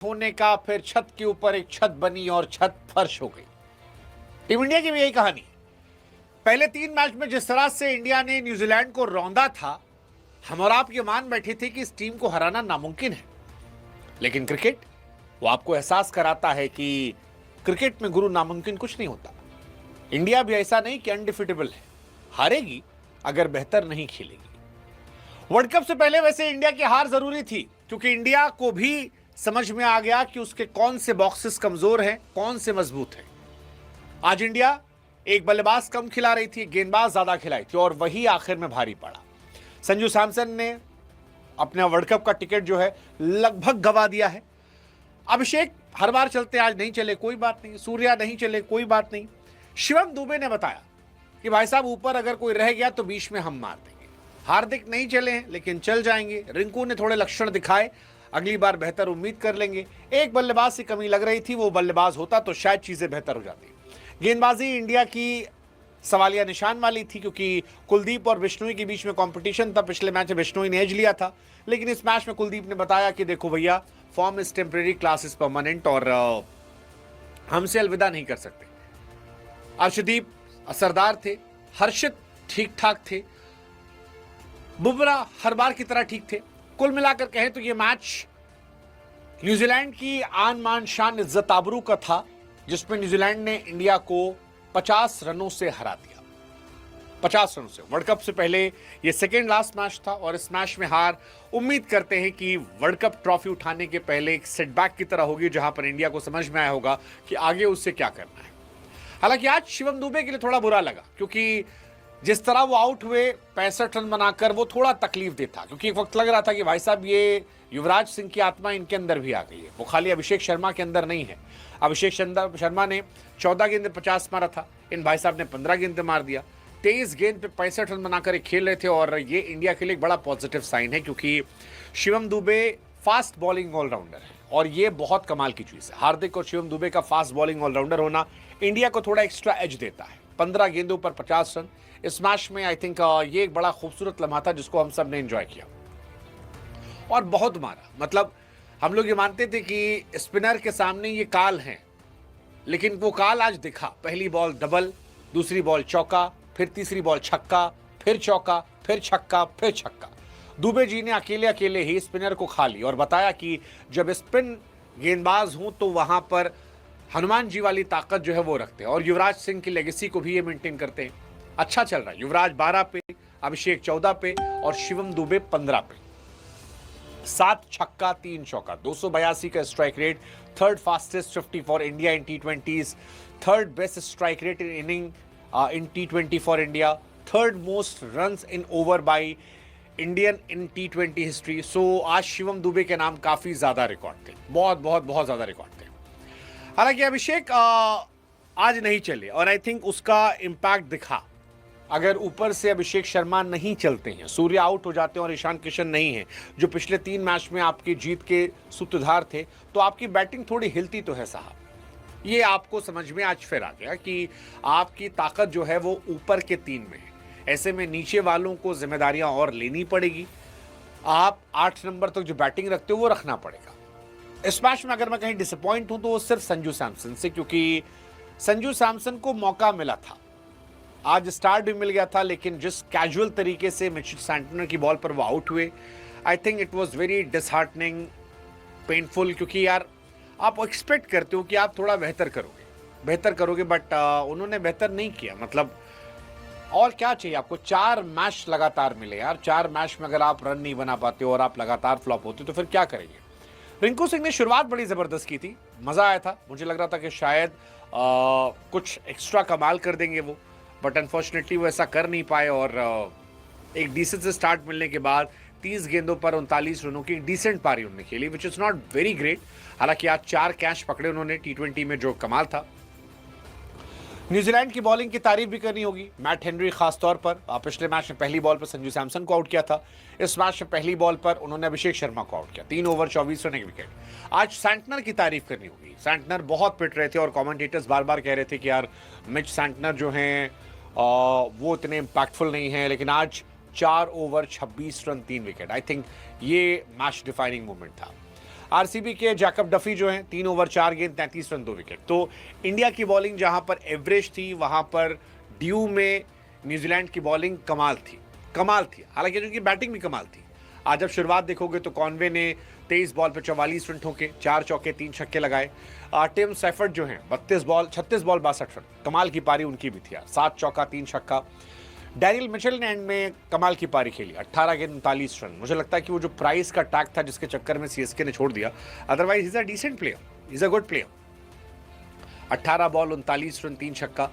होने का फिर छत के ऊपर एक छत बनी और छत फर्श हो गई। टीम इंडिया की भी यही कहानी है। पहले 3 मैच में जिस तरह से इंडिया ने न्यूजीलैंड को रौंदा था, हम और आप ये मान बैठे थे कि इस टीम को हराना नामुमकिन है। लेकिन क्रिकेट वो आपको एहसास कराता है कि क्रिकेट में गुरु नामुमकिन कुछ नहीं होता। इंडिया भी ऐसा नहीं कि अनडिफिटेबल है, हारेगी अगर बेहतर नहीं खेलेगी। वर्ल्ड कप से पहले वैसे इंडिया की हार जरूरी थी, क्योंकि इंडिया को भी समझ में आ गया कि उसके कौन से बॉक्सेस कमजोर हैं, कौन से मजबूत हैं। आज इंडिया एक बल्लेबाज कम खिला रही थी, गेंदबाज ज्यादा खिलाई थी, और वही आखिर में भारी पड़ा। संजू सैमसन ने अपना वर्ल्ड कप का टिकट जो है लगभग गवा दिया है। अभिषेक हर बार चलते, आज नहीं चले कोई बात नहीं, सूर्या नहीं चले कोई बात नहीं। शिवम दुबे ने बताया कि भाई साहब ऊपर अगर कोई रह गया तो बीच में हम मार देंगे। हार्दिक नहीं चले हैं लेकिन चल जाएंगे। रिंकू ने थोड़े लक्षण दिखाए, अगली बार बेहतर उम्मीद कर लेंगे। एक बल्लेबाज की कमी लग रही थी, वो बल्लेबाज होता तो शायद चीजें बेहतर हो जाती। गेंदबाजी इंडिया की सवालिया निशान वाली थी, क्योंकि कुलदीप और बिश्नोई के बीच में कंपटीशन था। पिछले मैच में बिश्नोई ने एज लिया था, लेकिन इस मैच में कुलदीप ने बताया कि देखो भैया, form is temporary, class is permanent, और हमसे अलविदा नहीं कर सकते। अर्शदीप असरदार थे, हर्षित ठीक ठाक थे, बुमराह हर बार की तरह ठीक थे। कुल मिलाकर कहें तो यह मैच न्यूजीलैंड की आन मान शान इज्जत आबरू का था, जिसमें न्यूजीलैंड ने इंडिया को 50 रनों से हरा दिया। 50 रनों से। वर्ल्ड कप से पहले यह सेकेंड लास्ट मैच था, और इस मैच में हार उम्मीद करते हैं कि वर्ल्ड कप ट्रॉफी उठाने के पहले एक सेटबैक की तरह होगी, जहां पर इंडिया को समझ में आया होगा कि आगे उससे क्या करना है। हालांकि आज शिवम दुबे के लिए थोड़ा बुरा लगा, क्योंकि जिस तरह वो आउट हुए 65 रन बनाकर, वो थोड़ा तकलीफ देता, क्योंकि एक वक्त लग रहा था कि भाई साहब ये युवराज सिंह की आत्मा इनके अंदर भी आ गई है, वो खाली अभिषेक शर्मा के अंदर नहीं है। अभिषेक शर्मा ने 14 गेंद पे 50 मारा था, इन भाई साहब ने 15 गेंद पे मार दिया। 23 गेंद पे 65 रन बनाकर एक खेल रहे थे, और ये इंडिया के लिए एक बड़ा पॉजिटिव साइन है, क्योंकि Shivam Dube fast bowling allrounder है, और ये बहुत कमाल की चीज है। हार्दिक और शिवम दुबे का फास्ट बॉलिंग ऑलराउंडर होना इंडिया को थोड़ा एक्स्ट्रा एज देता है। 15 गेंदों पर 50 रन इस मैच में, आई थिंक ये एक बड़ा खूबसूरत लम्हा था, जिसको हम सब ने एंजॉय किया, और बहुत मारा। मतलब हम लोग ये मानते थे कि स्पिनर के सामने ये काल हैं, लेकिन वो काल आज दिखा। पहली बॉल डबल, दूसरी बॉल चौका, फिर तीसरी बॉल छक्का, फिर चौका, फिर छक्का, फिर छक्का। दुबे जी ने अकेले अकेले ही स्पिनर को खा ली, और बताया कि जब स्पिन गेंदबाज हूं तो वहां पर हनुमान जी वाली ताकत जो है वो रखते हैं, और युवराज सिंह की लेगेसी को भी ये मेंटेन करते हैं। अच्छा चल रहा है। युवराज 12 पे, अभिषेक 14 पे, और शिवम दुबे 15 पे। 7 छक्का 3 चौका, 282 का strike rate, third fastest 50 for India in T20s, third best strike rate in inning in T20 for India, third most runs in over by Indian in T20 history. So आज शिवम दुबे के नाम काफी ज्यादा रिकॉर्ड थे, बहुत बहुत बहुत ज्यादा रिकॉर्ड थे। हालांकि अभिषेक आज नहीं चले, और आई थिंक उसका इंपैक्ट दिखा। अगर ऊपर से अभिषेक शर्मा नहीं चलते हैं, सूर्या आउट हो जाते हैं, और ईशान किशन नहीं है, जो पिछले 3 मैच में आपकी जीत के सूत्रधार थे, तो आपकी बैटिंग थोड़ी हिलती तो है साहब। ये आपको समझ में आज फिर आ गया कि आपकी ताकत जो है वो ऊपर के 3 में है। ऐसे में नीचे वालों को जिम्मेदारियां और लेनी पड़ेगी। आप 8 नंबर तक जो बैटिंग रखते हो वो रखना पड़ेगा। इस मैच में अगर मैं कहीं डिसअपॉइंट हूं तो वो सिर्फ संजू सैमसन से, क्योंकि संजू सैमसन को मौका मिला था, आज स्टार्ट भी मिल गया था, लेकिन जिस कैजुअल तरीके से मिचेल सैंटनर की बॉल पर वो आउट हुए, I think it was very disheartening, painful, क्योंकि यार आप एक्सपेक्ट करते हो कि आप थोड़ा बेहतर करोगे, बट उन्होंने बेहतर नहीं किया। मतलब और क्या चाहिए आपको? 4 मैच लगातार मिले यार, 4 मैच में अगर आप रन नहीं बना पाते हो और आप लगातार फ्लॉप होते तो फिर क्या करेंगे? रिंकू सिंह ने शुरुआत बड़ी जबरदस्त की थी, मजा आया था, मुझे लग रहा था कि शायद कुछ एक्स्ट्रा कमाल कर देंगे वो, बट अनफॉर्चुनेटली वो ऐसा कर नहीं पाए, और एक डिसेंट से स्टार्ट मिलने के बाद 30 गेंदों पर 39 रनों की डिसेंट पारी उन्होंने खेली, which is not very great. हालांकि आज 4 कैच पकड़े उन्होंने T20 में, जो कमाल था। न्यूजीलैंड की बॉलिंग की तारीफ भी करनी होगी, मैट हेनरी खास तौर पर। पिछले मैच में पहली बॉल पर संजू सैमसन को आउट किया था, इस मैच में पहली बॉल पर उन्होंने अभिषेक शर्मा को आउट किया। 3 ओवर 24 रन, 1 विकेट। आज सैंटनर की तारीफ करनी होगी, सैंटनर बहुत पिट रहे थे, और कमेंटेटर्स बार बार कह रहे थे कि यार मिच सैंटनर जो हैं वो इतने इम्पैक्टफुल नहीं है, लेकिन आज 4 over 26 run 3 wicket, I think ये मैच डिफाइनिंग मोमेंट था। आरसीबी के जैकब डफी जो हैं 3 ओवर 4 गेंद 33 रन 2 विकेट। तो इंडिया की बॉलिंग जहां पर एवरेज थी वहां पर ड्यू में न्यूजीलैंड की बॉलिंग कमाल थी, हालांकि उनकी बैटिंग भी कमाल थी। आज जब शुरुआत देखोगे तो कॉनवे ने 23 बॉल पर 44 रन ठोके, 4 चौके 3 छक्के लगाए। टिम सेफर्ट जो हैं 36 बॉल 62 रन, कमाल की पारी उनकी भी थी, 7 चौका 3 छक्का। डैनियल मिचेल ने एंड में कमाल की पारी खेली, 18 गेंद 39 रन। मुझे लगता है कि वो जो प्राइस का टैग था जिसके चक्कर में सीएसके ने छोड़ दिया, otherwise is a decent player, is a good player. 18 ball 39 run 3 छक्का।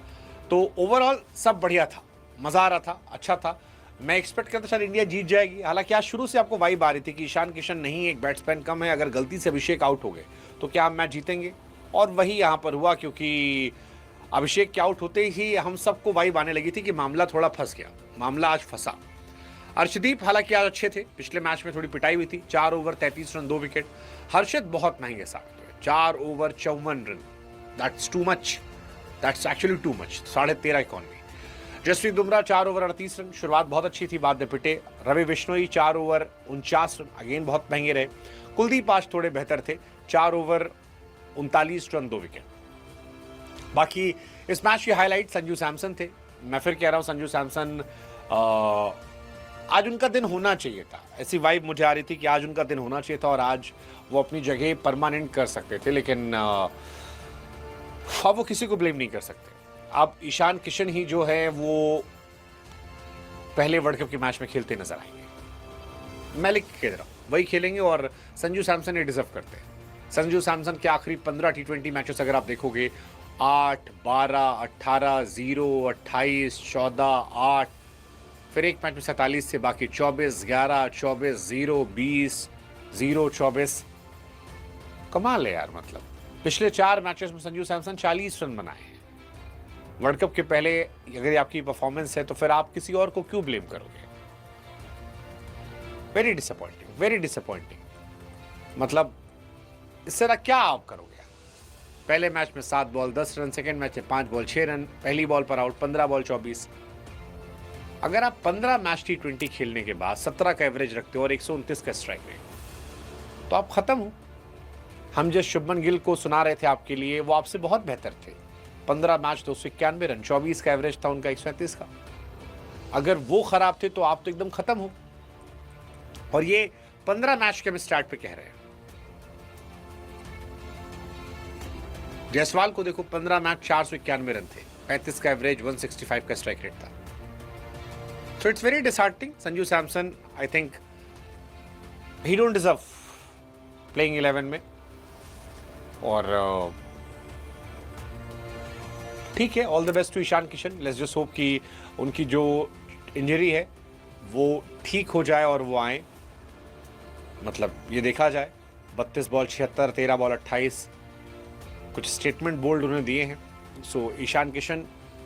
तो ओवरऑल सब बढ़िया था, मजा आ रहा था, अच्छा था। मैं एक्सपेक्ट करता शायद इंडिया जीत जाएगी। हालांकि आज शुरू से आपको वाइब आ रही थी कि ईशान किशन नहीं, एक बैट्समैन कम है, अगर गलती से अभिषेक आउट हो गए तो क्या हम मैच जीतेंगे, और वही यहाँ पर हुआ, क्योंकि अभिषेक के आउट होते ही हम सबको वाइब आने लगी थी कि मामला थोड़ा फंस गया। मामला आज फंसा। अर्शदीप हालांकि आज अच्छे थे, पिछले मैच में थोड़ी पिटाई हुई थी, 4 ओवर 33 रन 2 विकेट। हर्षित बहुत महंगे साबित हुए, 4 ओवर 54 रन, that's too much, that's actually too much, 13.5 economy. Jasprit Bumrah 4 over 38 run, शुरुआत बहुत अच्छी थी, बाद में पिटे। Ravi Bishnoi 4 over 49 run, again बहुत महंगे रहे। कुलदीप आज थोड़े बेहतर थे, 4 ओवर 39 रन 2 विकेट। बाकी इस मैच की हाईलाइट संजू सैमसन थे। मैं फिर कह रहा हूं, संजू सैमसन आज उनका दिन होना चाहिए था, ऐसी वाइब मुझे आ रही थी कि आज उनका दिन होना चाहिए था और आज वो अपनी जगह परमानेंट कर सकते थे, लेकिन अब वो किसी को ब्लेम नहीं कर सकते। अब ईशान किशन ही जो है वो पहले वर्ल्ड कप के मैच में खेलते नजर आएंगे। मैं लिख के कह रहा हूं वही खेलेंगे और संजू सैमसन ये डिजर्व करते हैं। संजू सैमसन के आखिरी 15 T20 मैचेस अगर आप देखोगे, 8, 12, 18, 0, 28, 14, 8, फिर एक मैच में 47 से बाकी 24, 11, 24, 0, 20, 0, 24। कमाल है यार, मतलब पिछले 4 मैचेस में संजू सैमसन 40 रन बनाए हैं। वर्ल्ड कप के पहले अगर ये आपकी परफॉर्मेंस है तो फिर आप किसी और को क्यों ब्लेम करोगे? Very disappointing, very disappointing. मतलब इससे ना क्या आप करोगे? पहले मैच में 7 बॉल 10 रन, सेकेंड मैच में 5 बॉल 6 रन, पहली बॉल पर आउट, 15 बॉल 24। अगर आप 15 मैच T20 खेलने के बाद 17 का एवरेज रखते हो और 129 का स्ट्राइक रेट, तो आप खत्म हो। हम जिस शुभमन गिल को सुना रहे थे आपके लिए, वो आपसे बहुत बेहतर थे। 15 मैच 291 रन, 24 का एवरेज था उनका, 137 का। अगर वो खराब थे तो आप तो एकदम खत्म हो। और ये 15 मैच के हम स्टार्ट पे कह रहे हैं। जायसवाल को देखो, 15 मैच 491 रन थे, 35 का एवरेज, 165 का स्ट्राइक रेट था। So it's very disheartening. Sanju Samson, I think he don't deserve playing 11 में। और ठीक है, all the best to Ishan Kishan. Let's just hope कि उनकी जो इंजरी है वो ठीक हो जाए और वो आए। मतलब ये देखा जाए, 32 बॉल 76, 13 बॉल 28, कुछ स्टेटमेंट बोल्ड उन्होंने दिए हैं। So Ishan Kishan,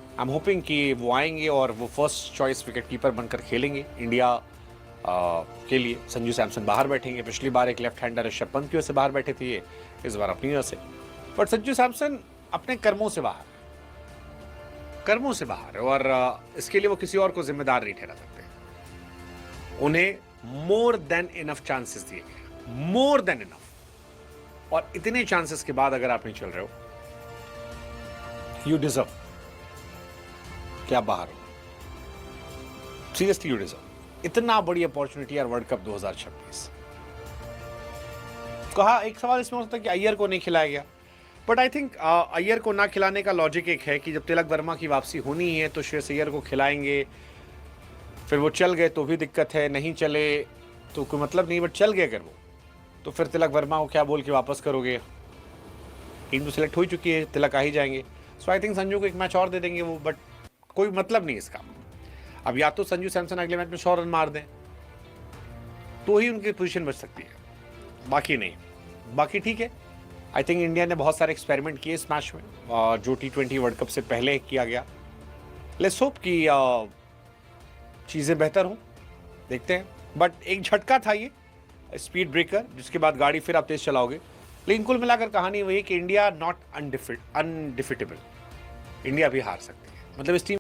I am hoping कि वो आएंगे और वो फर्स्ट चॉइस विकेट कीपर बनकर खेलेंगे इंडिया के लिए। संजू सैमसन बाहर बैठेंगे। पिछली बार एक लेफ्ट हैंडर ऋषभ पंत की वजह से बाहर बैठे थे, ये इस बार अपनी वजह से। बट संजू सैमसन अपने कर्मों से बाहर, कर्मों से बाहर, और इसके लिए वो किसी और को जिम्मेदार नहीं ठहरा सकते। उन्हें मोर देन इनफ चांसेस दिए गए, मोर देन इनफ। और इतने चांसेस के बाद अगर आप नहीं चल रहे हो, यू डिजर्व कि आप बाहर हो। Seriously you deserve. इतना बड़ी अपॉर्चुनिटी यार, वर्ल्ड कप 2026। कहा एक सवाल इसमें हो सकता है कि अय्यर को नहीं खिलाया गया, बट आई थिंक अय्यर को ना खिलाने का लॉजिक एक है कि जब तिलक वर्मा की वापसी होनी है तो श्रेयस अय्यर को खिलाएंगे। फिर वो चल गए तो भी दिक्कत है, नहीं चले तो कोई मतलब नहीं, बट चल गए अगर वो, तो फिर तिलक वर्मा को क्या बोल के वापस करोगे? टीम तो सिलेक्ट हो ही चुकी है, तिलक आ ही जाएंगे। सो आई थिंक संजू को एक मैच और दे देंगे वो, बट कोई मतलब नहीं इसका। अब या तो संजू सैमसन अगले मैच में 100 रन मार दें तो ही उनकी पोजीशन बच सकती है, बाकी नहीं। बाकी ठीक है। आई थिंक इंडिया ने बहुत सारे एक्सपेरिमेंट किए इस मैच में, जो T20 वर्ल्ड कप से पहले किया गया। लेट्स होप कि चीज़ें बेहतर हों, देखते हैं। बट एक झटका था ये, स्पीड ब्रेकर, जिसके बाद गाड़ी फिर आप तेज चलाओगे। लेकिन कुल मिलाकर कहानी वही कि इंडिया नॉट अनडिफिटेबल, इंडिया भी हार सकती है। मतलब इस टीम